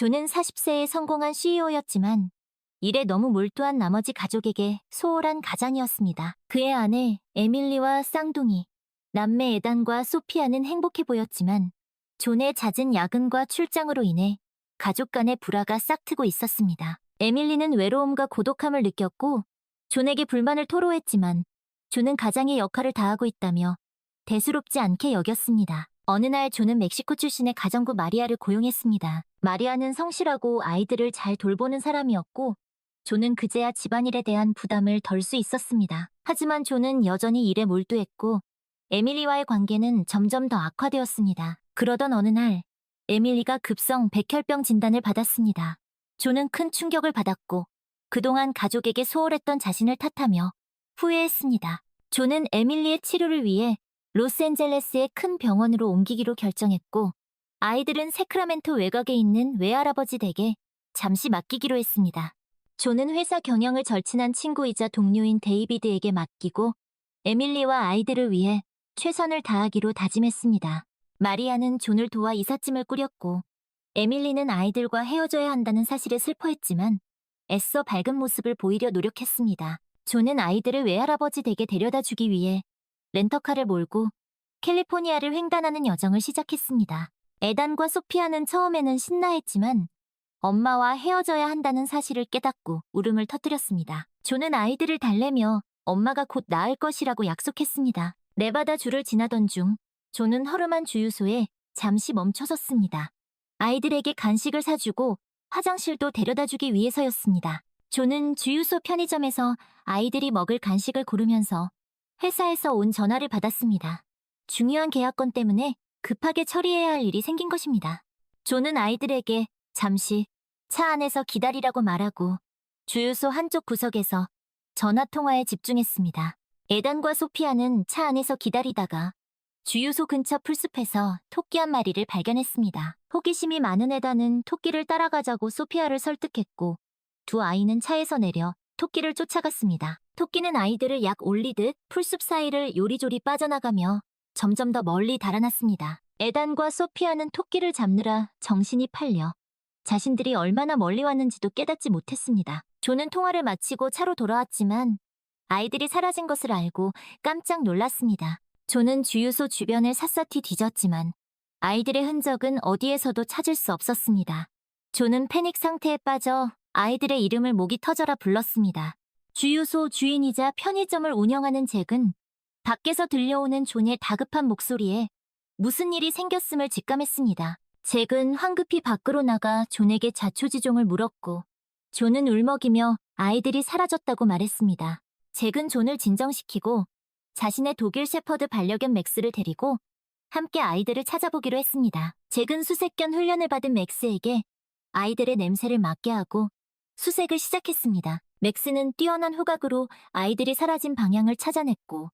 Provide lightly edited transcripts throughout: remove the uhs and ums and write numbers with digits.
존은 40세에 성공한 CEO였지만 일에 너무 몰두한 나머지 가족에게 소홀한 가장이었습니다. 그의 아내 에밀리와 쌍둥이, 남매 에단과 소피아는 행복해 보였지만 존의 잦은 야근과 출장으로 인해 가족 간의 불화가 싹트고 있었습니다. 에밀리는 외로움과 고독함을 느꼈고 존에게 불만을 토로했지만 존은 가장의 역할을 다하고 있다며 대수롭지 않게 여겼습니다. 어느 날 존은 멕시코 출신의 가정부 마리아를 고용했습니다. 마리아는 성실하고 아이들을 잘 돌보는 사람이었고 존은 그제야 집안일에 대한 부담을 덜 수 있었습니다. 하지만 존은 여전히 일에 몰두했고 에밀리와의 관계는 점점 더 악화되었습니다. 그러던 어느 날 에밀리가 급성 백혈병 진단을 받았습니다. 존은 큰 충격을 받았고 그동안 가족에게 소홀했던 자신을 탓하며 후회했습니다. 존은 에밀리의 치료를 위해 로스앤젤레스의 큰 병원으로 옮기기로 결정했고 아이들은 세크라멘토 외곽에 있는 외할아버지 댁에 잠시 맡기기로 했습니다. 존은 회사 경영을 절친한 친구이자 동료인 데이비드에게 맡기고 에밀리와 아이들을 위해 최선을 다하기로 다짐했습니다. 마리아는 존을 도와 이삿짐을 꾸렸고 에밀리는 아이들과 헤어져야 한다는 사실에 슬퍼했지만 애써 밝은 모습을 보이려 노력했습니다. 존은 아이들을 외할아버지 댁에 데려다 주기 위해 렌터카를 몰고 캘리포니아를 횡단하는 여정을 시작했습니다. 에단과 소피아는 처음에는 신나했지만 엄마와 헤어져야 한다는 사실을 깨닫고 울음을 터뜨렸습니다. 존은 아이들을 달래며 엄마가 곧 나을 것이라고 약속했습니다. 네바다 주를 지나던 중 존은 허름한 주유소에 잠시 멈춰섰습니다. 아이들에게 간식을 사주고 화장실도 데려다주기 위해서였습니다. 존은 주유소 편의점에서 아이들이 먹을 간식을 고르면서 회사에서 온 전화를 받았습니다. 중요한 계약건 때문에 급하게 처리해야 할 일이 생긴 것입니다. 존은 아이들에게 잠시 차 안에서 기다리라고 말하고 주유소 한쪽 구석에서 전화통화에 집중했습니다. 에단과 소피아는 차 안에서 기다리다가 주유소 근처 풀숲에서 토끼 한 마리를 발견했습니다. 호기심이 많은 에단은 토끼를 따라가자고 소피아를 설득했고 두 아이는 차에서 내려 토끼를 쫓아갔습니다. 토끼는 아이들을 약 올리듯 풀숲 사이를 요리조리 빠져나가며 점점 더 멀리 달아났습니다. 에단과 소피아는 토끼를 잡느라 정신이 팔려 자신들이 얼마나 멀리 왔는지도 깨닫지 못했습니다. 존은 통화를 마치고 차로 돌아왔지만 아이들이 사라진 것을 알고 깜짝 놀랐습니다. 존은 주유소 주변을 샅샅이 뒤졌지만 아이들의 흔적은 어디에서도 찾을 수 없었습니다. 존은 패닉 상태에 빠져 아이들의 이름을 목이 터져라 불렀습니다. 주유소 주인이자 편의점을 운영하는 잭은 밖에서 들려오는 존의 다급한 목소리에 무슨 일이 생겼음을 직감했습니다. 잭은 황급히 밖으로 나가 존에게 자초지종을 물었고 존은 울먹이며 아이들이 사라졌다고 말했습니다. 잭은 존을 진정시키고 자신의 독일 셰퍼드 반려견 맥스를 데리고 함께 아이들을 찾아보기로 했습니다. 잭은 수색견 훈련을 받은 맥스에게 아이들의 냄새를 맡게 하고 수색을 시작했습니다. 맥스는 뛰어난 후각으로 아이들이 사라진 방향을 찾아냈고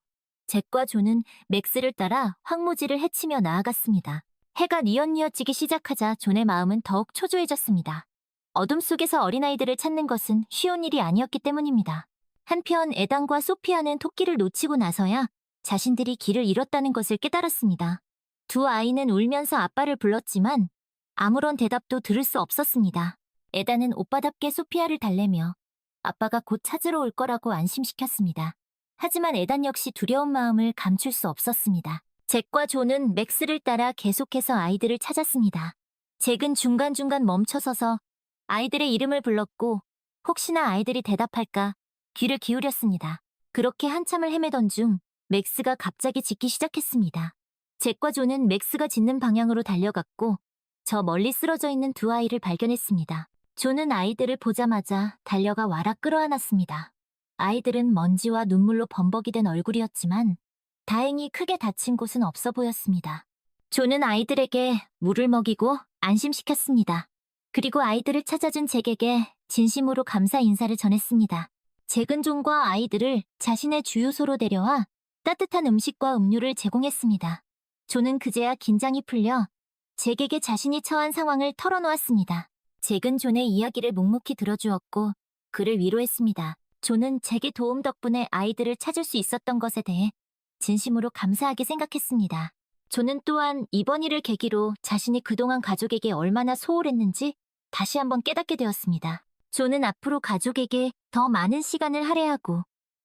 잭과 존은 맥스를 따라 황무지를 헤치며 나아갔습니다. 해가 뉘엿뉘엿지기 시작하자 존의 마음은 더욱 초조해졌습니다. 어둠 속에서 어린아이들을 찾는 것은 쉬운 일이 아니었기 때문입니다. 한편 에단과 소피아는 토끼를 놓치고 나서야 자신들이 길을 잃었다는 것을 깨달았습니다. 두 아이는 울면서 아빠를 불렀지만 아무런 대답도 들을 수 없었습니다. 에단은 오빠답게 소피아를 달래며 아빠가 곧 찾으러 올 거라고 안심시켰습니다. 하지만 에단 역시 두려운 마음을 감출 수 없었습니다. 잭과 존은 맥스를 따라 계속해서 아이들을 찾았습니다. 잭은 중간중간 멈춰서서 아이들의 이름을 불렀고 혹시나 아이들이 대답할까 귀를 기울였습니다. 그렇게 한참을 헤매던 중 맥스가 갑자기 짖기 시작했습니다. 잭과 존은 맥스가 짖는 방향으로 달려갔고 저 멀리 쓰러져 있는 두 아이를 발견했습니다. 존은 아이들을 보자마자 달려가 와락 끌어안았습니다. 아이들은 먼지와 눈물로 범벅이 된 얼굴이었지만 다행히 크게 다친 곳은 없어 보였습니다. 존은 아이들에게 물을 먹이고 안심시켰습니다. 그리고 아이들을 찾아준 잭에게 진심으로 감사 인사를 전했습니다. 잭은 존과 아이들을 자신의 주유소로 데려와 따뜻한 음식과 음료를 제공했습니다. 존은 그제야 긴장이 풀려 잭에게 자신이 처한 상황을 털어놓았습니다. 잭은 존의 이야기를 묵묵히 들어주었고 그를 위로했습니다. 존은 잭의 도움 덕분에 아이들을 찾을 수 있었던 것에 대해 진심으로 감사하게 생각했습니다. 존은 또한 이번 일을 계기로 자신이 그동안 가족에게 얼마나 소홀했는지 다시 한번 깨닫게 되었습니다. 존은 앞으로 가족에게 더 많은 시간을 할애하고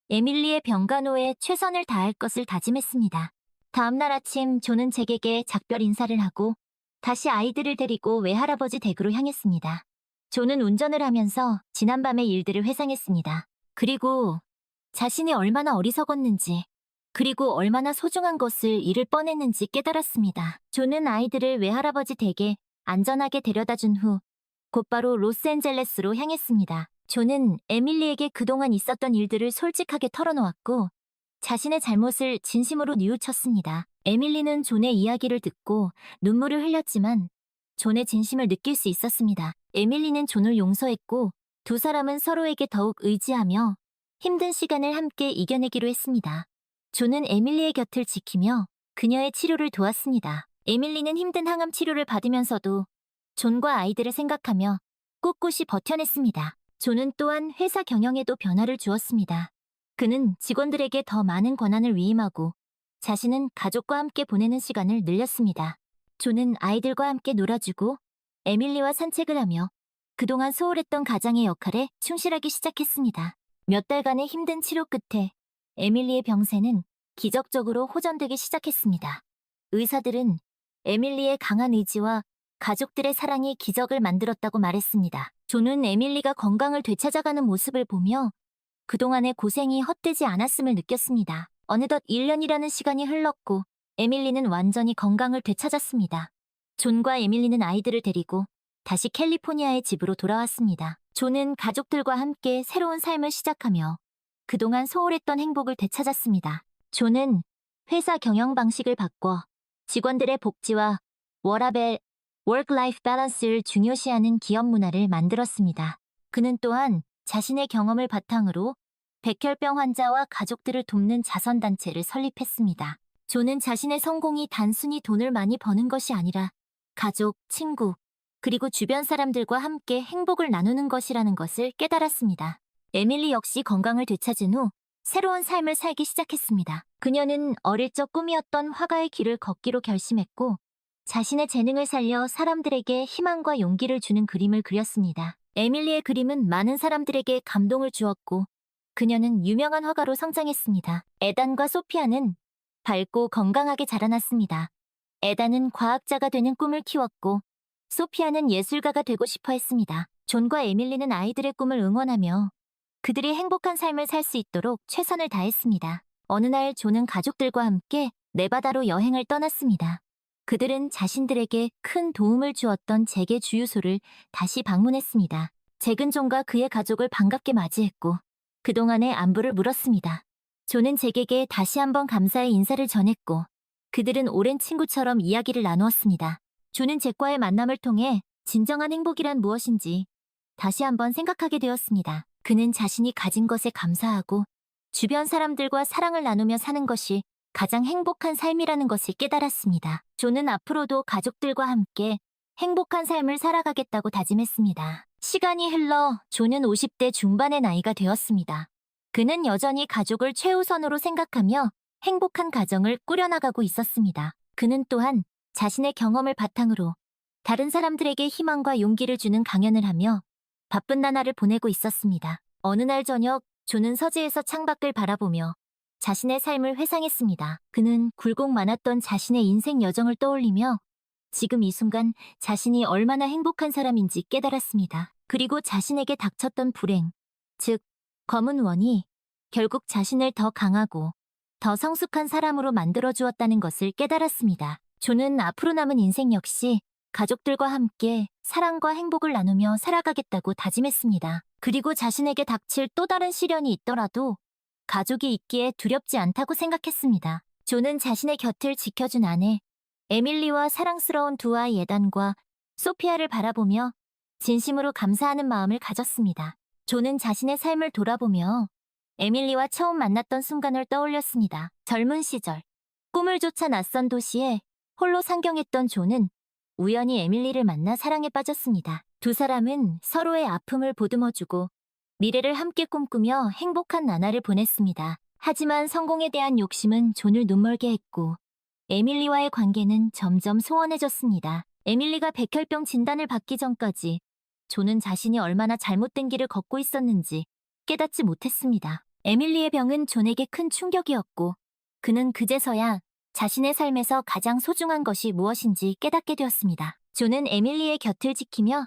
에밀리의 병간호에 최선을 다할 것을 다짐했습니다. 다음날 아침 존은 잭에게 작별 인사를 하고 다시 아이들을 데리고 외할아버지 댁으로 향했습니다. 존은 운전을 하면서 지난밤의 일들을 회상했습니다. 그리고 자신이 얼마나 어리석었는지, 그리고 얼마나 소중한 것을 잃을 뻔했는지 깨달았습니다. 존은 아이들을 외할아버지 댁에 안전하게 데려다 준 후 곧바로 로스앤젤레스로 향했습니다. 존은 에밀리에게 그동안 있었던 일들을 솔직하게 털어놓았고 자신의 잘못을 진심으로 뉘우쳤습니다. 에밀리는 존의 이야기를 듣고 눈물을 흘렸지만 존의 진심을 느낄 수 있었습니다. 에밀리는 존을 용서했고 두 사람은 서로에게 더욱 의지하며 힘든 시간을 함께 이겨내기로 했습니다. 존은 에밀리의 곁을 지키며 그녀의 치료를 도왔습니다. 에밀리는 힘든 항암 치료를 받으면서도 존과 아이들을 생각하며 꿋꿋이 버텨냈습니다. 존은 또한 회사 경영에도 변화를 주었습니다. 그는 직원들에게 더 많은 권한을 위임하고 자신은 가족과 함께 보내는 시간을 늘렸습니다. 존은 아이들과 함께 놀아주고 에밀리와 산책을 하며 그동안 소홀했던 가장의 역할에 충실하기 시작했습니다. 몇 달간의 힘든 치료 끝에 에밀리의 병세는 기적적으로 호전되기 시작했습니다. 의사들은 에밀리의 강한 의지와 가족들의 사랑이 기적을 만들었다고 말했습니다. 존은 에밀리가 건강을 되찾아가는 모습을 보며 그동안의 고생이 헛되지 않았음을 느꼈습니다. 어느덧 1년이라는 시간이 흘렀고 에밀리는 완전히 건강을 되찾았습니다. 존과 에밀리는 아이들을 데리고 다시 캘리포니아의 집으로 돌아왔습니다. 존은 가족들과 함께 새로운 삶을 시작하며 그동안 소홀했던 행복을 되찾았습니다. 존은 회사 경영 방식을 바꿔 직원들의 복지와 워라밸, 워크-라이프 밸런스를 중요시하는 기업 문화를 만들었습니다. 그는 또한 자신의 경험을 바탕으로 백혈병 환자와 가족들을 돕는 자선단체를 설립했습니다. 존은 자신의 성공이 단순히 돈을 많이 버는 것이 아니라 가족, 친구, 그리고 주변 사람들과 함께 행복을 나누는 것이라는 것을 깨달았습니다. 에밀리 역시 건강을 되찾은 후 새로운 삶을 살기 시작했습니다. 그녀는 어릴 적 꿈이었던 화가의 길을 걷기로 결심했고 자신의 재능을 살려 사람들에게 희망과 용기를 주는 그림을 그렸습니다. 에밀리의 그림은 많은 사람들에게 감동을 주었고 그녀는 유명한 화가로 성장했습니다. 에단과 소피아는 밝고 건강하게 자라났습니다. 에단은 과학자가 되는 꿈을 키웠고 소피아는 예술가가 되고 싶어 했습니다. 존과 에밀리는 아이들의 꿈을 응원하며 그들이 행복한 삶을 살 수 있도록 최선을 다했습니다. 어느 날 존은 가족들과 함께 네바다로 여행을 떠났습니다. 그들은 자신들에게 큰 도움을 주었던 잭의 주유소를 다시 방문했습니다. 잭은 존과 그의 가족을 반갑게 맞이했고 그동안의 안부를 물었습니다. 존은 잭에게 다시 한번 감사의 인사를 전했고 그들은 오랜 친구처럼 이야기를 나누었습니다. 존은 잭과의 만남을 통해 진정한 행복이란 무엇인지 다시 한번 생각하게 되었습니다. 그는 자신이 가진 것에 감사하고 주변 사람들과 사랑을 나누며 사는 것이 가장 행복한 삶이라는 것을 깨달았습니다. 존은 앞으로도 가족들과 함께 행복한 삶을 살아가겠다고 다짐했습니다. 시간이 흘러 존은 50대 중반의 나이가 되었습니다. 그는 여전히 가족을 최우선으로 생각하며 행복한 가정을 꾸려나가고 있었습니다. 그는 또한 자신의 경험을 바탕으로 다른 사람들에게 희망과 용기를 주는 강연을 하며 바쁜 나날을 보내고 있었습니다. 어느 날 저녁 존은 서재에서 창밖을 바라보며 자신의 삶을 회상했습니다. 그는 굴곡 많았던 자신의 인생 여정을 떠올리며 지금 이 순간 자신이 얼마나 행복한 사람인지 깨달았습니다. 그리고 자신에게 닥쳤던 불행, 즉 검은 원이 결국 자신을 더 강하고 더 성숙한 사람으로 만들어주었다는 것을 깨달았습니다. 존은 앞으로 남은 인생 역시 가족들과 함께 사랑과 행복을 나누며 살아가겠다고 다짐했습니다. 그리고 자신에게 닥칠 또 다른 시련이 있더라도 가족이 있기에 두렵지 않다고 생각했습니다. 존은 자신의 곁을 지켜준 아내, 에밀리와 사랑스러운 두 아이 에단과 소피아를 바라보며 진심으로 감사하는 마음을 가졌습니다. 존은 자신의 삶을 돌아보며 에밀리와 처음 만났던 순간을 떠올렸습니다. 젊은 시절, 꿈을 쫓아 낯선 도시에 홀로 상경했던 존은 우연히 에밀리를 만나 사랑에 빠졌습니다. 두 사람은 서로의 아픔을 보듬어주고 미래를 함께 꿈꾸며 행복한 나날을 보냈습니다. 하지만 성공에 대한 욕심은 존을 눈멀게 했고 에밀리와의 관계는 점점 소원해졌습니다. 에밀리가 백혈병 진단을 받기 전까지 존은 자신이 얼마나 잘못된 길을 걷고 있었는지 깨닫지 못했습니다. 에밀리의 병은 존에게 큰 충격이었고 그는 그제서야 자신의 삶에서 가장 소중한 것이 무엇인지 깨닫게 되었습니다. 존은 에밀리의 곁을 지키며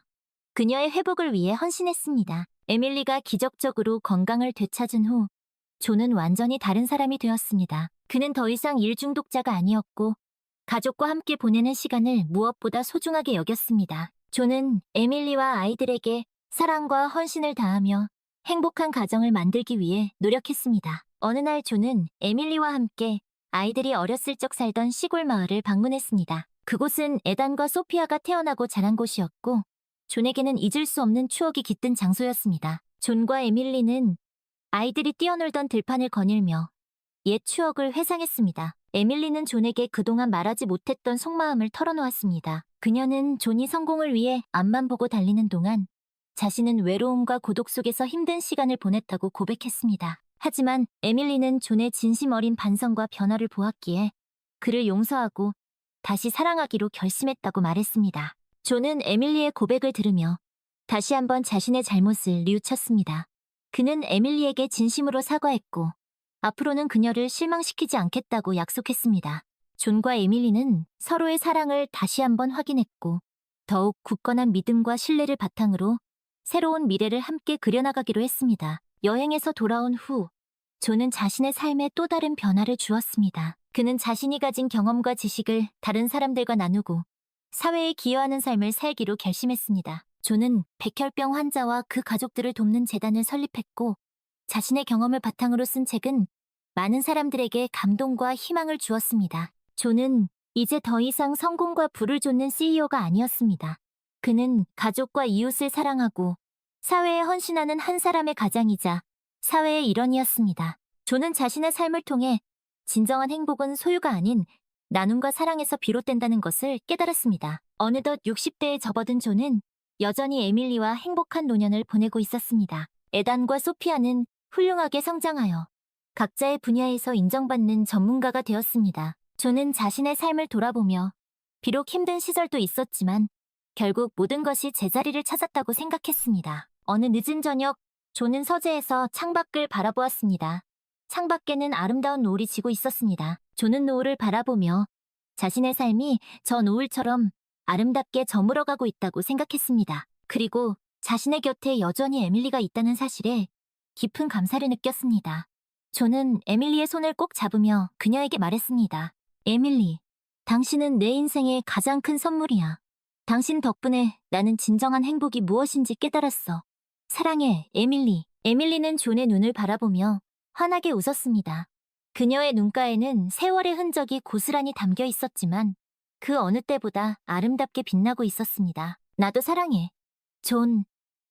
그녀의 회복을 위해 헌신했습니다. 에밀리가 기적적으로 건강을 되찾은 후 존은 완전히 다른 사람이 되었습니다. 그는 더 이상 일 중독자가 아니었고 가족과 함께 보내는 시간을 무엇보다 소중하게 여겼습니다. 존은 에밀리와 아이들에게 사랑과 헌신을 다하며 행복한 가정을 만들기 위해 노력했습니다. 어느 날 존은 에밀리와 함께 아이들이 어렸을 적 살던 시골 마을을 방문했습니다. 그곳은 에단과 소피아가 태어나고 자란 곳이었고 존에게는 잊을 수 없는 추억이 깃든 장소였습니다. 존과 에밀리는 아이들이 뛰어놀던 들판을 거닐며 옛 추억을 회상했습니다. 에밀리는 존에게 그동안 말하지 못했던 속마음을 털어놓았습니다. 그녀는 존이 성공을 위해 앞만 보고 달리는 동안 자신은 외로움과 고독 속에서 힘든 시간을 보냈다고 고백했습니다. 하지만 에밀리는 존의 진심 어린 반성과 변화를 보았기에 그를 용서하고 다시 사랑하기로 결심했다고 말했습니다. 존은 에밀리의 고백을 들으며 다시 한번 자신의 잘못을 뉘우쳤습니다. 그는 에밀리에게 진심으로 사과했고 앞으로는 그녀를 실망시키지 않겠다고 약속했습니다. 존과 에밀리는 서로의 사랑을 다시 한번 확인했고 더욱 굳건한 믿음과 신뢰를 바탕으로 새로운 미래를 함께 그려나가기로 했습니다. 여행에서 돌아온 후 존은 자신의 삶에 또 다른 변화를 주었습니다. 그는 자신이 가진 경험과 지식을 다른 사람들과 나누고 사회에 기여하는 삶을 살기로 결심했습니다. 존은 백혈병 환자와 그 가족들을 돕는 재단을 설립했고 자신의 경험을 바탕으로 쓴 책은 많은 사람들에게 감동과 희망을 주었습니다. 존은 이제 더 이상 성공과 부를 좇는 CEO가 아니었습니다. 그는 가족과 이웃을 사랑하고 사회에 헌신하는 한 사람의 가장이자 사회의 일원이었습니다. 존은 자신의 삶을 통해 진정한 행복은 소유가 아닌 나눔과 사랑에서 비롯된다는 것을 깨달았습니다. 어느덧 60대에 접어든 존은 여전히 에밀리와 행복한 노년을 보내고 있었습니다. 에단과 소피아는 훌륭하게 성장하여 각자의 분야에서 인정받는 전문가가 되었습니다. 존은 자신의 삶을 돌아보며 비록 힘든 시절도 있었지만 결국 모든 것이 제자리를 찾았다고 생각했습니다. 어느 늦은 저녁 존은 서재에서 창밖을 바라보았습니다. 창밖에는 아름다운 노을이 지고 있었습니다. 존은 노을을 바라보며 자신의 삶이 저 노을처럼 아름답게 저물어가고 있다고 생각했습니다. 그리고 자신의 곁에 여전히 에밀리가 있다는 사실에 깊은 감사를 느꼈습니다. 존은 에밀리의 손을 꼭 잡으며 그녀에게 말했습니다. 에밀리, 당신은 내 인생의 가장 큰 선물이야. 당신 덕분에 나는 진정한 행복이 무엇인지 깨달았어. 사랑해, 에밀리. 에밀리는 존의 눈을 바라보며 환하게 웃었습니다. 그녀의 눈가에는 세월의 흔적이 고스란히 담겨 있었지만 그 어느 때보다 아름답게 빛나고 있었습니다. 나도 사랑해. 존,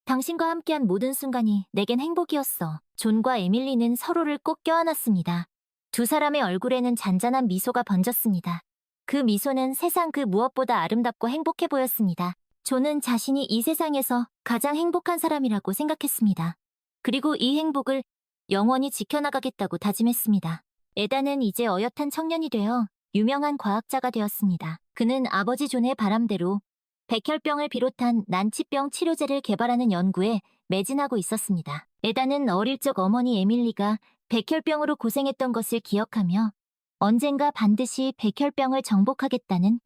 당신과 함께한 모든 순간이 내겐 행복이었어. 존과 에밀리는 서로를 꼭 껴안았습니다. 두 사람의 얼굴에는 잔잔한 미소가 번졌습니다. 그 미소는 세상 그 무엇보다 아름답고 행복해 보였습니다. 존은 자신이 이 세상에서 가장 행복한 사람이라고 생각했습니다. 그리고 이 행복을 영원히 지켜나가겠다고 다짐했습니다. 에단은 이제 어엿한 청년이 되어 유명한 과학자가 되었습니다. 그는 아버지 존의 바람대로 백혈병을 비롯한 난치병 치료제를 개발하는 연구에 매진하고 있었습니다. 에단은 어릴 적 어머니 에밀리가 백혈병으로 고생했던 것을 기억하며 언젠가 반드시 백혈병을 정복하겠다는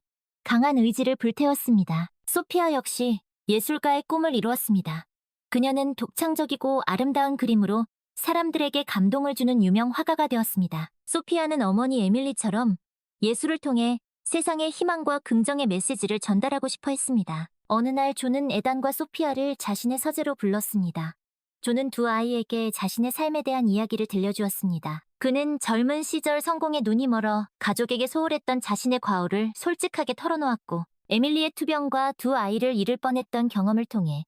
강한 의지를 불태웠습니다. 소피아 역시 예술가의 꿈을 이루었습니다. 그녀는 독창적이고 아름다운 그림으로 사람들에게 감동을 주는 유명 화가가 되었습니다. 소피아는 어머니 에밀리처럼 예술을 통해 세상에 희망과 긍정의 메시지를 전달하고 싶어 했습니다. 어느 날 존은 에단과 소피아를 자신의 서재로 불렀습니다. 존은 두 아이에게 자신의 삶에 대한 이야기를 들려주었습니다. 그는 젊은 시절 성공에 눈이 멀어 가족에게 소홀했던 자신의 과오를 솔직하게 털어놓았고 에밀리의 투병과 두 아이를 잃을 뻔했던 경험을 통해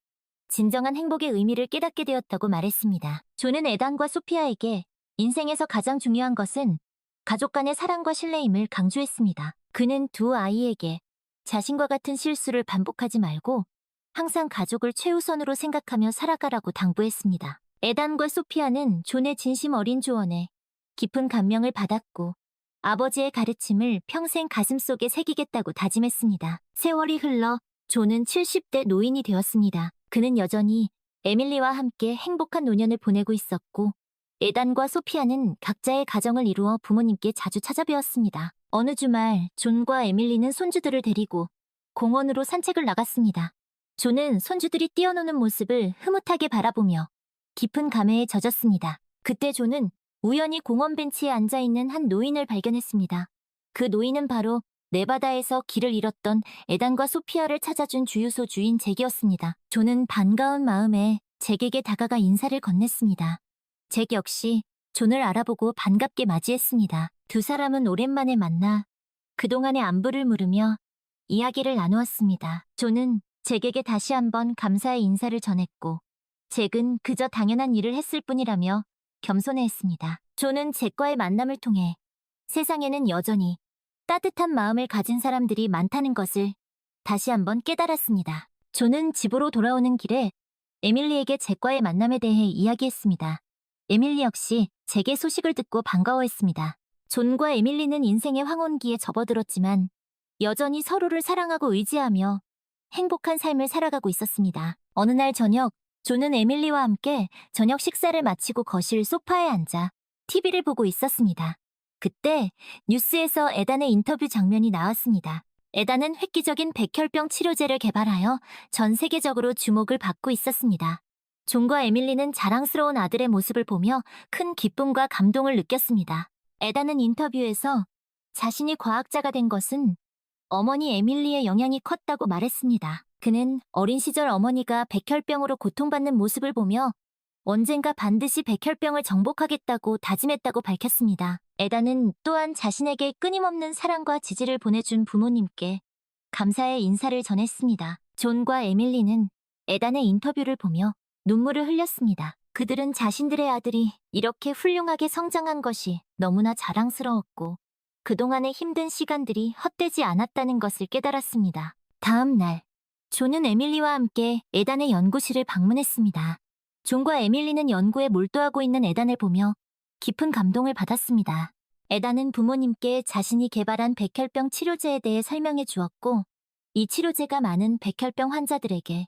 진정한 행복의 의미를 깨닫게 되었다고 말했습니다. 존은 에단과 소피아에게 인생에서 가장 중요한 것은 가족 간의 사랑과 신뢰임을 강조했습니다. 그는 두 아이에게 자신과 같은 실수를 반복하지 말고 항상 가족을 최우선으로 생각하며 살아가라고 당부했습니다. 에단과 소피아는 존의 진심 어린 조언에 깊은 감명을 받았고 아버지의 가르침을 평생 가슴속에 새기겠다고 다짐했습니다. 세월이 흘러 존은 70대 노인이 되었습니다. 그는 여전히 에밀리와 함께 행복한 노년을 보내고 있었고, 에단과 소피아는 각자의 가정을 이루어 부모님께 자주 찾아뵈었습니다. 어느 주말 존과 에밀리는 손주들을 데리고 공원으로 산책을 나갔습니다. 존은 손주들이 뛰어노는 모습을 흐뭇하게 바라보며 깊은 감회에 젖었습니다. 그때 존은 우연히 공원 벤치에 앉아있는 한 노인을 발견했습니다. 그 노인은 바로 네바다에서 길을 잃었던 에단과 소피아를 찾아준 주유소 주인 잭이었습니다. 존은 반가운 마음에 잭에게 다가가 인사를 건넸습니다. 잭 역시 존을 알아보고 반갑게 맞이했습니다. 두 사람은 오랜만에 만나 그동안의 안부를 물으며 이야기를 나누었습니다. 존은 잭에게 다시 한번 감사의 인사를 전했고, 잭은 그저 당연한 일을 했을 뿐이라며 겸손해했습니다. 존은 잭과의 만남을 통해 세상에는 여전히 따뜻한 마음을 가진 사람들이 많다는 것을 다시 한번 깨달았습니다. 존은 집으로 돌아오는 길에 에밀리에게 잭과의 만남에 대해 이야기했습니다. 에밀리 역시 잭의 소식을 듣고 반가워했습니다. 존과 에밀리는 인생의 황혼기에 접어들었지만 여전히 서로를 사랑하고 의지하며 행복한 삶을 살아가고 있었습니다. 어느 날 저녁, 존은 에밀리와 함께 저녁 식사를 마치고 거실 소파에 앉아 TV를 보고 있었습니다. 그때 뉴스에서 에단의 인터뷰 장면이 나왔습니다. 에단은 획기적인 백혈병 치료제를 개발하여 전 세계적으로 주목을 받고 있었습니다. 존과 에밀리는 자랑스러운 아들의 모습을 보며 큰 기쁨과 감동을 느꼈습니다. 에단은 인터뷰에서 자신이 과학자가 된 것은 어머니 에밀리의 영향이 컸다고 말했습니다. 그는 어린 시절 어머니가 백혈병으로 고통받는 모습을 보며 언젠가 반드시 백혈병을 정복하겠다고 다짐했다고 밝혔습니다. 에단은 또한 자신에게 끊임없는 사랑과 지지를 보내준 부모님께 감사의 인사를 전했습니다. 존과 에밀리는 에단의 인터뷰를 보며 눈물을 흘렸습니다. 그들은 자신들의 아들이 이렇게 훌륭하게 성장한 것이 너무나 자랑스러웠고, 그동안의 힘든 시간들이 헛되지 않았다는 것을 깨달았습니다. 다음 날, 존은 에밀리와 함께 에단의 연구실을 방문했습니다. 존과 에밀리는 연구에 몰두하고 있는 에단을 보며 깊은 감동을 받았습니다. 에단은 부모님께 자신이 개발한 백혈병 치료제에 대해 설명해 주었고, 이 치료제가 많은 백혈병 환자들에게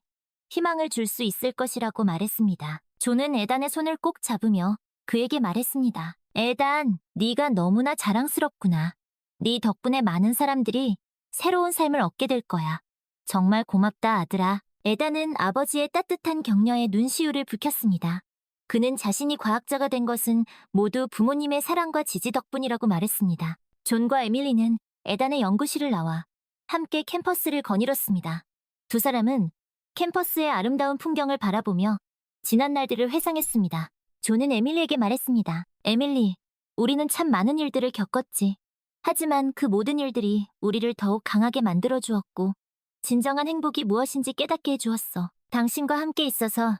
희망을 줄 수 있을 것이라고 말했습니다. 존은 에단의 손을 꼭 잡으며 그에게 말했습니다. 에단, 네가 너무나 자랑스럽구나. 네 덕분에 많은 사람들이 새로운 삶을 얻게 될 거야. 정말 고맙다, 아들아. 에단은 아버지의 따뜻한 격려에 눈시울을 붉혔습니다. 그는 자신이 과학자가 된 것은 모두 부모님의 사랑과 지지 덕분이라고 말했습니다. 존과 에밀리는 에단의 연구실을 나와 함께 캠퍼스를 거닐었습니다. 두 사람은 캠퍼스의 아름다운 풍경을 바라보며 지난 날들을 회상했습니다. 존은 에밀리에게 말했습니다. 에밀리, 우리는 참 많은 일들을 겪었지. 하지만 그 모든 일들이 우리를 더욱 강하게 만들어주었고, 진정한 행복이 무엇인지 깨닫게 해주었어. 당신과 함께 있어서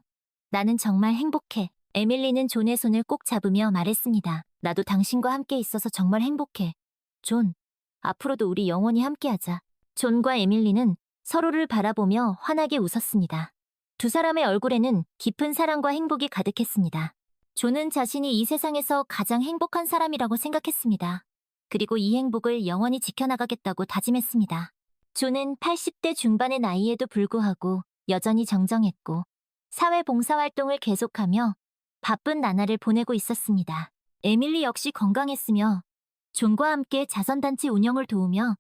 나는 정말 행복해. 에밀리는 존의 손을 꼭 잡으며 말했습니다. 나도 당신과 함께 있어서 정말 행복해. 존, 앞으로도 우리 영원히 함께하자. 존과 에밀리는 서로를 바라보며 환하게 웃었습니다. 두 사람의 얼굴에는 깊은 사랑과 행복이 가득했습니다. 존은 자신이 이 세상에서 가장 행복한 사람이라고 생각했습니다. 그리고 이 행복을 영원히 지켜나가겠다고 다짐했습니다. 존은 80대 중반의 나이에도 불구하고 여전히 정정했고 사회봉사활동을 계속하며 바쁜 나날을 보내고 있었습니다. 에밀리 역시 건강했으며 존과 함께 자선단체 운영을 도우며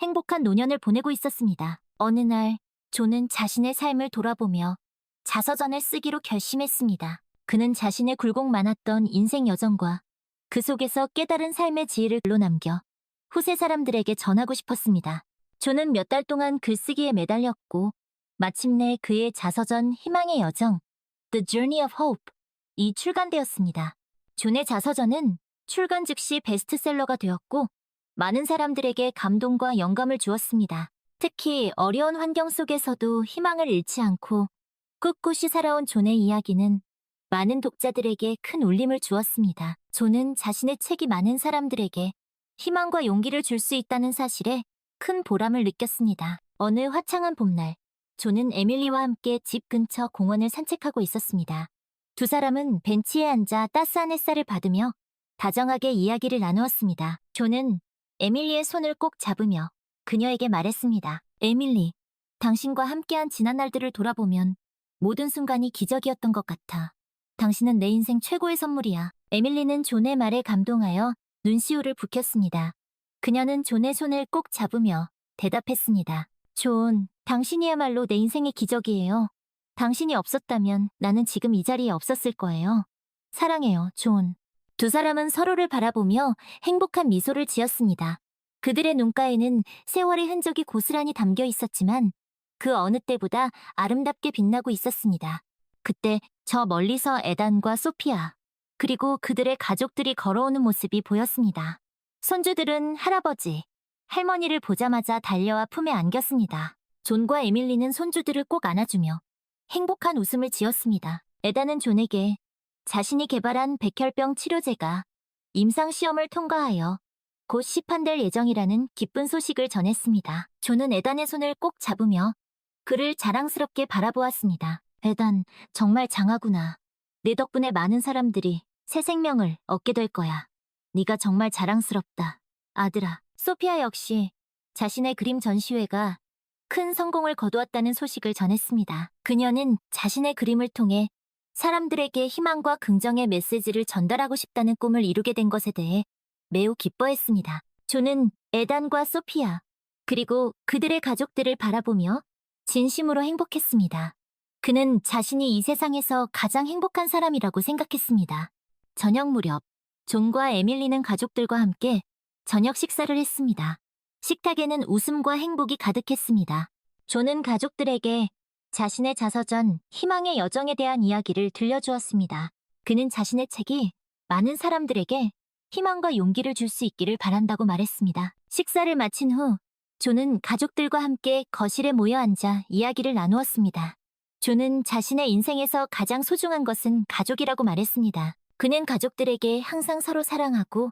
행복한 노년을 보내고 있었습니다. 어느 날 존은 자신의 삶을 돌아보며 자서전을 쓰기로 결심했습니다. 그는 자신의 굴곡 많았던 인생 여정과 그 속에서 깨달은 삶의 지혜를 글로 남겨 후세 사람들에게 전하고 싶었습니다. 존은 몇 달 동안 글쓰기에 매달렸고 마침내 그의 자서전 희망의 여정, The Journey of Hope 이 출간되었습니다. 존의 자서전은 출간 즉시 베스트셀러가 되었고 많은 사람들에게 감동과 영감을 주었습니다. 특히 어려운 환경 속에서도 희망을 잃지 않고 꿋꿋이 살아온 존의 이야기는 많은 독자들에게 큰 울림을 주었습니다. 존은 자신의 책이 많은 사람들에게 희망과 용기를 줄 수 있다는 사실에 큰 보람을 느꼈습니다. 어느 화창한 봄날, 존은 에밀리와 함께 집 근처 공원을 산책하고 있었습니다. 두 사람은 벤치에 앉아 따스한 햇살을 받으며 다정하게 이야기를 나누었습니다. 존은 에밀리의 손을 꼭 잡으며 그녀에게 말했습니다. 에밀리, 당신과 함께한 지난 날들을 돌아보면 모든 순간이 기적이었던 것 같아. 당신은 내 인생 최고의 선물이야. 에밀리는 존의 말에 감동하여 눈시울을 붉혔습니다. 그녀는 존의 손을 꼭 잡으며 대답했습니다. 존, 당신이야말로 내 인생의 기적이에요. 당신이 없었다면 나는 지금 이 자리에 없었을 거예요. 사랑해요, 존. 두 사람은 서로를 바라보며 행복한 미소를 지었습니다. 그들의 눈가에는 세월의 흔적이 고스란히 담겨 있었지만 그 어느 때보다 아름답게 빛나고 있었습니다. 그때 저 멀리서 에단과 소피아, 그리고 그들의 가족들이 걸어오는 모습이 보였습니다. 손주들은 할아버지, 할머니를 보자마자 달려와 품에 안겼습니다. 존과 에밀리는 손주들을 꼭 안아주며 행복한 웃음을 지었습니다. 에단은 존에게 자신이 개발한 백혈병 치료제가 임상시험을 통과하여 곧 시판될 예정이라는 기쁜 소식을 전했습니다. 존은 에단의 손을 꼭 잡으며 그를 자랑스럽게 바라보았습니다. 에단, 정말 장하구나. 내 덕분에 많은 사람들이 새 생명을 얻게 될 거야. 네가 정말 자랑스럽다. 아들아. 소피아 역시 자신의 그림 전시회가 큰 성공을 거두었다는 소식을 전했습니다. 그녀는 자신의 그림을 통해 사람들에게 희망과 긍정의 메시지를 전달하고 싶다는 꿈을 이루게 된 것에 대해 매우 기뻐했습니다. 존은 에단과 소피아, 그리고 그들의 가족들을 바라보며 진심으로 행복했습니다. 그는 자신이 이 세상에서 가장 행복한 사람이라고 생각했습니다. 저녁 무렵, 존과 에밀리는 가족들과 함께 저녁 식사를 했습니다. 식탁에는 웃음과 행복이 가득했습니다. 존은 가족들에게 자신의 자서전 희망의 여정에 대한 이야기를 들려주었습니다. 그는 자신의 책이 많은 사람들에게 희망과 용기를 줄 수 있기를 바란다고 말했습니다. 식사를 마친 후 존은 가족들과 함께 거실에 모여 앉아 이야기를 나누었습니다. 존은 자신의 인생에서 가장 소중한 것은 가족이라고 말했습니다. 그는 가족들에게 항상 서로 사랑하고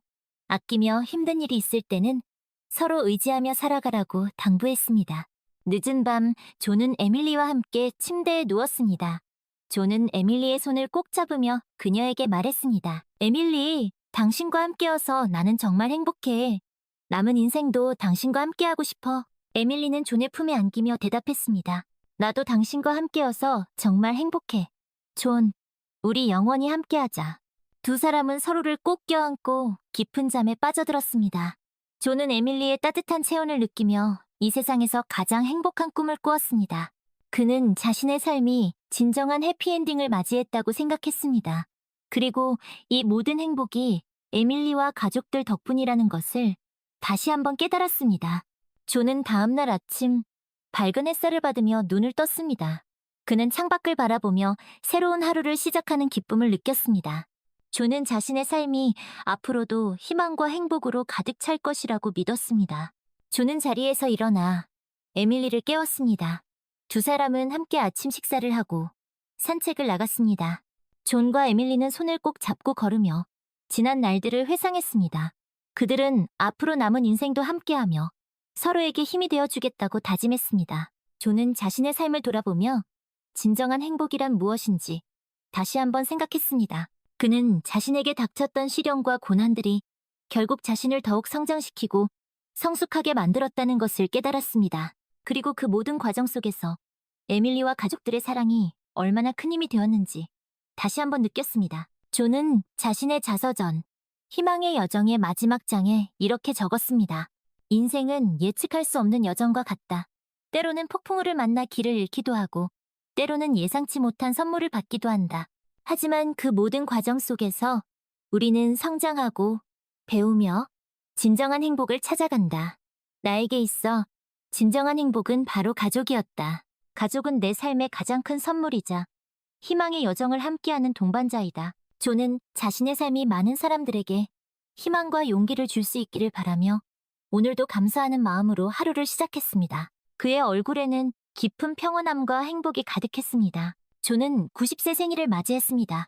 아끼며 힘든 일이 있을 때는 서로 의지하며 살아가라고 당부했습니다. 늦은 밤, 존은 에밀리와 함께 침대에 누웠습니다. 존은 에밀리의 손을 꼭 잡으며 그녀에게 말했습니다. 에밀리, 당신과 함께여서 나는 정말 행복해. 남은 인생도 당신과 함께하고 싶어. 에밀리는 존의 품에 안기며 대답했습니다. 나도 당신과 함께여서 정말 행복해. 존, 우리 영원히 함께하자. 두 사람은 서로를 꼭 껴안고 깊은 잠에 빠져들었습니다. 존은 에밀리의 따뜻한 체온을 느끼며 이 세상에서 가장 행복한 꿈을 꾸었습니다. 그는 자신의 삶이 진정한 해피엔딩을 맞이했다고 생각했습니다. 그리고 이 모든 행복이 에밀리와 가족들 덕분이라는 것을 다시 한번 깨달았습니다. 존은 다음날 아침 밝은 햇살을 받으며 눈을 떴습니다. 그는 창밖을 바라보며 새로운 하루를 시작하는 기쁨을 느꼈습니다. 존은 자신의 삶이 앞으로도 희망과 행복으로 가득 찰 것이라고 믿었습니다. 존은 자리에서 일어나 에밀리를 깨웠습니다. 두 사람은 함께 아침 식사를 하고 산책을 나갔습니다. 존과 에밀리는 손을 꼭 잡고 걸으며 지난 날들을 회상했습니다. 그들은 앞으로 남은 인생도 함께하며 서로에게 힘이 되어주겠다고 다짐했습니다. 존은 자신의 삶을 돌아보며 진정한 행복이란 무엇인지 다시 한번 생각했습니다. 그는 자신에게 닥쳤던 시련과 고난들이 결국 자신을 더욱 성장시키고 성숙하게 만들었다는 것을 깨달았습니다. 그리고 그 모든 과정 속에서 에밀리와 가족들의 사랑이 얼마나 큰 힘이 되었는지 다시 한번 느꼈습니다. 존은 자신의 자서전, 희망의 여정의 마지막 장에 이렇게 적었습니다. 인생은 예측할 수 없는 여정과 같다. 때로는 폭풍우를 만나 길을 잃기도 하고, 때로는 예상치 못한 선물을 받기도 한다. 하지만 그 모든 과정 속에서 우리는 성장하고 배우며 진정한 행복을 찾아간다. 나에게 있어 진정한 행복은 바로 가족이었다. 가족은 내 삶의 가장 큰 선물이자 희망의 여정을 함께하는 동반자이다. 존은 자신의 삶이 많은 사람들에게 희망과 용기를 줄 수 있기를 바라며 오늘도 감사하는 마음으로 하루를 시작했습니다. 그의 얼굴에는 깊은 평온함과 행복이 가득했습니다. 존은 90세 생일을 맞이했습니다.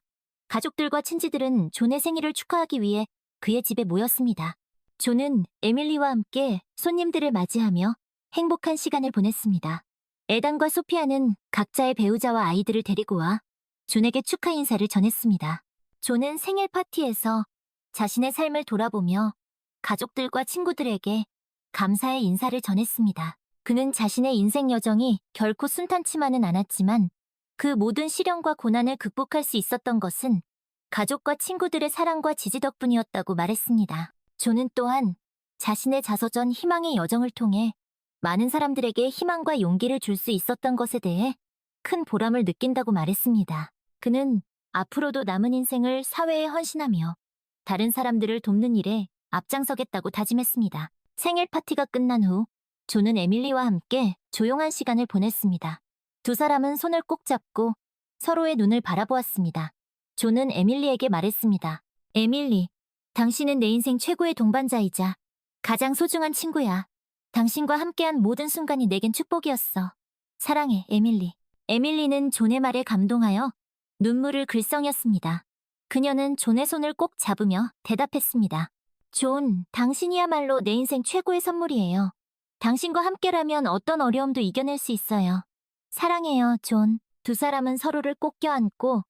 가족들과 친지들은 존의 생일을 축하하기 위해 그의 집에 모였습니다. 존은 에밀리와 함께 손님들을 맞이하며 행복한 시간을 보냈습니다. 에단과 소피아는 각자의 배우자와 아이들을 데리고 와 존에게 축하 인사를 전했습니다. 존은 생일 파티에서 자신의 삶을 돌아보며 가족들과 친구들에게 감사의 인사를 전했습니다. 그는 자신의 인생 여정이 결코 순탄치만은 않았지만 그 모든 시련과 고난을 극복할 수 있었던 것은 가족과 친구들의 사랑과 지지 덕분이었다고 말했습니다. 존은 또한 자신의 자서전 희망의 여정을 통해 많은 사람들에게 희망과 용기를 줄 수 있었던 것에 대해 큰 보람을 느낀다고 말했습니다. 그는 앞으로도 남은 인생을 사회에 헌신하며 다른 사람들을 돕는 일에 앞장서겠다고 다짐했습니다. 생일 파티가 끝난 후 존은 에밀리와 함께 조용한 시간을 보냈습니다. 두 사람은 손을 꼭 잡고 서로의 눈을 바라보았습니다. 존은 에밀리에게 말했습니다. 에밀리, 당신은 내 인생 최고의 동반자이자 가장 소중한 친구야. 당신과 함께한 모든 순간이 내겐 축복이었어. 사랑해, 에밀리. 에밀리는 존의 말에 감동하여 눈물을 글썽였습니다. 그녀는 존의 손을 꼭 잡으며 대답했습니다. 존, 당신이야말로 내 인생 최고의 선물이에요. 당신과 함께라면 어떤 어려움도 이겨낼 수 있어요. 사랑해요, 존. 두 사람은 서로를 꼭 껴안고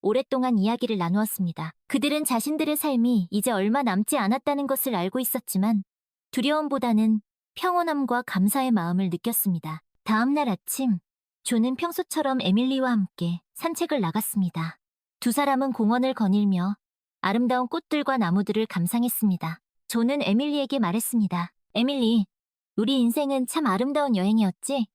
오랫동안 이야기를 나누었습니다. 그들은 자신들의 삶이 이제 얼마 남지 않았다는 것을 알고 있었지만 두려움보다는 평온함과 감사의 마음을 느꼈습니다. 다음 날 아침, 존은 평소처럼 에밀리와 함께 산책을 나갔습니다. 두 사람은 공원을 거닐며 아름다운 꽃들과 나무들을 감상했습니다. 존은 에밀리에게 말했습니다. 에밀리, 우리 인생은 참 아름다운 여행이었지?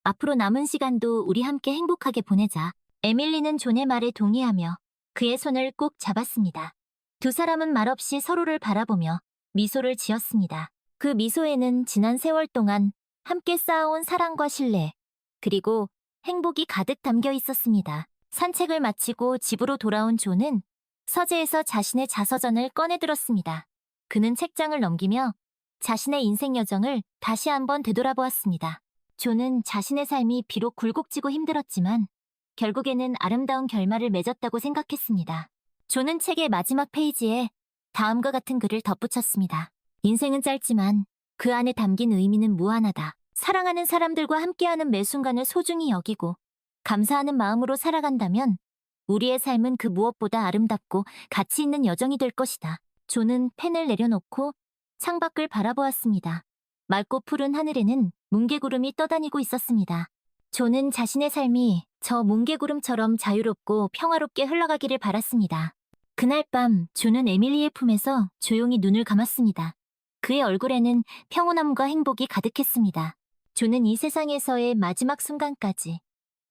앞으로 남은 시간도 우리 함께 행복하게 보내자. 에밀리는 존의 말에 동의하며 그의 손을 꼭 잡았습니다. 두 사람은 말없이 서로를 바라보며 미소를 지었습니다. 그 미소에는 지난 세월 동안 함께 쌓아온 사랑과 신뢰, 그리고 행복이 가득 담겨 있었습니다. 산책을 마치고 집으로 돌아온 존은 서재에서 자신의 자서전을 꺼내들었습니다. 그는 책장을 넘기며 자신의 인생 여정을 다시 한번 되돌아보았습니다. 존은 자신의 삶이 비록 굴곡지고 힘들었지만 결국에는 아름다운 결말을 맺었다고 생각했습니다. 존은 책의 마지막 페이지에 다음과 같은 글을 덧붙였습니다. 인생은 짧지만 그 안에 담긴 의미는 무한하다. 사랑하는 사람들과 함께하는 매 순간을 소중히 여기고 감사하는 마음으로 살아간다면 우리의 삶은 그 무엇보다 아름답고 가치 있는 여정이 될 것이다. 존은 펜을 내려놓고 창밖을 바라보았습니다. 맑고 푸른 하늘에는 뭉게구름이 떠다니고 있었습니다. 존은 자신의 삶이 저 뭉게구름처럼 자유롭고 평화롭게 흘러가기를 바랐습니다. 그날 밤 존은 에밀리의 품에서 조용히 눈을 감았습니다. 그의 얼굴에는 평온함과 행복이 가득했습니다. 존은 이 세상에서의 마지막 순간까지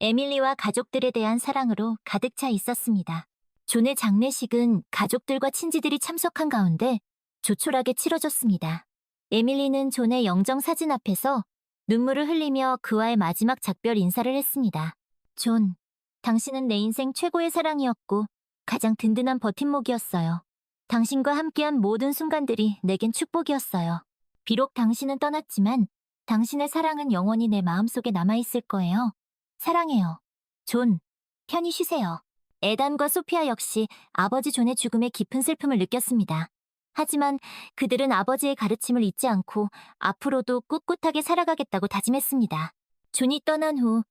에밀리와 가족들에 대한 사랑으로 가득 차 있었습니다. 존의 장례식은 가족들과 친지들이 참석한 가운데 조촐하게 치러졌습니다. 에밀리는 존의 영정 사진 앞에서 눈물을 흘리며 그와의 마지막 작별 인사를 했습니다. 존, 당신은 내 인생 최고의 사랑이었고 가장 든든한 버팀목이었어요. 당신과 함께한 모든 순간들이 내겐 축복이었어요. 비록 당신은 떠났지만 당신의 사랑은 영원히 내 마음속에 남아있을 거예요. 사랑해요. 존, 편히 쉬세요. 에단과 소피아 역시 아버지 존의 죽음에 깊은 슬픔을 느꼈습니다. 하지만 그들은 아버지의 가르침을 잊지 않고 앞으로도 꿋꿋하게 살아가겠다고 다짐했습니다. 존이 떠난 후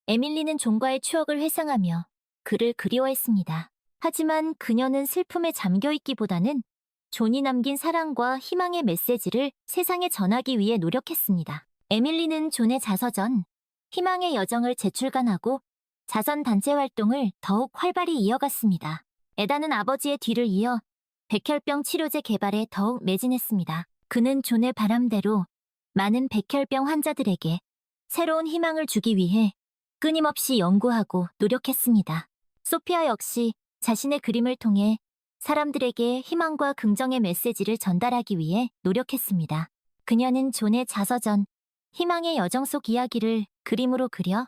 에밀리는 존과의 추억을 회상하며 그를 그리워했습니다. 하지만 그녀는 슬픔에 잠겨있기보다는 존이 남긴 사랑과 희망의 메시지를 세상에 전하기 위해 노력했습니다. 에밀리는 존의 자서전, 희망의 여정을 재출간하고 자선단체 활동을 더욱 활발히 이어갔습니다. 에단은 아버지의 뒤를 이어 백혈병 치료제 개발에 더욱 매진했습니다. 그는 존의 바람대로 많은 백혈병 환자들에게 새로운 희망을 주기 위해 끊임없이 연구하고 노력했습니다. 소피아 역시 자신의 그림을 통해 사람들에게 희망과 긍정의 메시지를 전달하기 위해 노력했습니다. 그녀는 존의 자서전, 희망의 여정 속 이야기를 그림으로 그려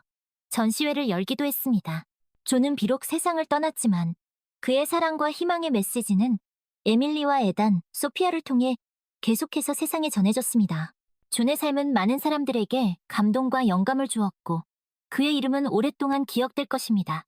전시회를 열기도 했습니다. 존은 비록 세상을 떠났지만 그의 사랑과 희망의 메시지는 에밀리와 에단, 소피아를 통해 계속해서 세상에 전해졌습니다. 존의 삶은 많은 사람들에게 감동과 영감을 주었고 그의 이름은 오랫동안 기억될 것입니다.